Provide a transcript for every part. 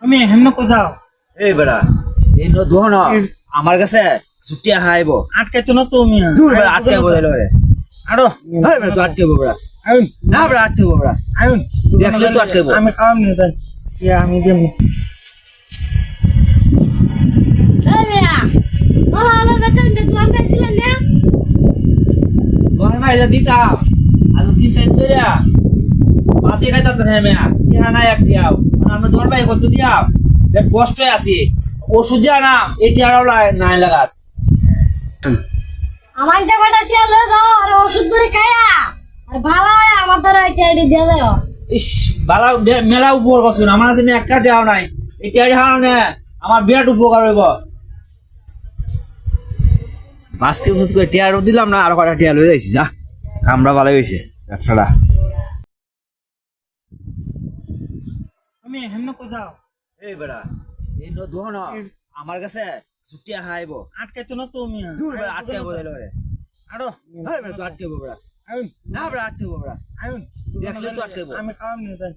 তুমি হেমন কো যাও এই বেড়া এই দোহন আমার কাছে ছুটি হাইব আটকাইতো না তুমি দূর বেড়া আটকে বলে রে আরো হ্যাঁ বেড়া তো আটকে বেড়া আইন না বেড়া আটকে বেড়া আইন দেখলে তো আটকাইবো। আমি খাওয়াম নিয়ে যাই আমি দেব এই মিয়া বলা হলো বেতন দে তুই আমি দিলেন না মনে হয় দিতাম আর তিন সাইড ধরে পাতি খাইতে হ্যাঁ মেয়া টিহা নাই এক টিয়াও আমরা তোমার ভাই কত দিয়াও কষ্ট আছি ওষুধ যা না এই টিয়াও নাই লাগাত আমার যে কটা টিয়া লয়ে যাও আর ওষুধ করে খায়া আর ভালো হয় আমার দ্বারা টিয়াটি দিয়ে দাও ইস বালা মেলা উপর করছুন আমার কাছে একটা টিয়াও নাই এই টিয়াটি হারাও না আমার বিরাট উপকার হইব বাসকে ফুস করে টিয়ারও দিলাম না আর কটা টিয়া লয়ে যাইছি যা কামড়া ভালো হয়েছে ব্যবসাটা তুমি হেমন কো যাও এই বেড়া এই দোহন আমার কাছে ছুটি হাইব আটকাইতো না তুমি দূর বেড়া আটকে বলে রে আরো হ্যাঁ বেড়া তো আটকে বেড়া আইন না বেড়া আটকে বেড়া আইন দেখলে তো আটকাইবো। আমি খাওয়াম নিয়ে যাই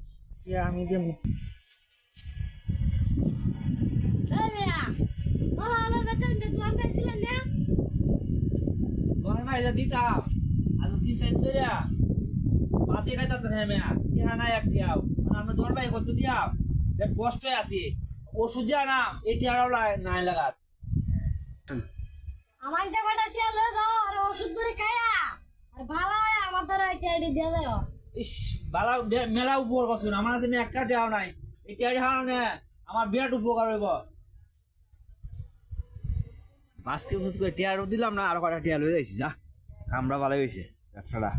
আমি দেব এই মিয়া বলা হলো বেতন দে তুই আমি দিলেন না মনে হয় দিতাম আর তিন সাইড ধরে পাতি খাইতে হ্যাঁ মেয়া টিহা নাই এক টিয়াও আমরা তোমার ভাই কত দিয়াও কষ্ট আছি ওষুধ যা না এই টিয়াও নাই লাগাত আমার যে কটা টিয়া লয়ে যাও আর ওষুধ করে খায়া আর ভালো হয় আমার দ্বারা টিয়াটি দিয়ে দাও ইস বালা মেলা উপর করছুন আমার কাছে একটা টিয়াও নাই এই টিয়াটি হারাও না আমার বিরাট উপকার হইব বাসকে ফুস করে টিয়ারও দিলাম না আর কটা টিয়া লয়ে যাইছি যা কামড়া ভালো হয়েছে ব্যবসাটা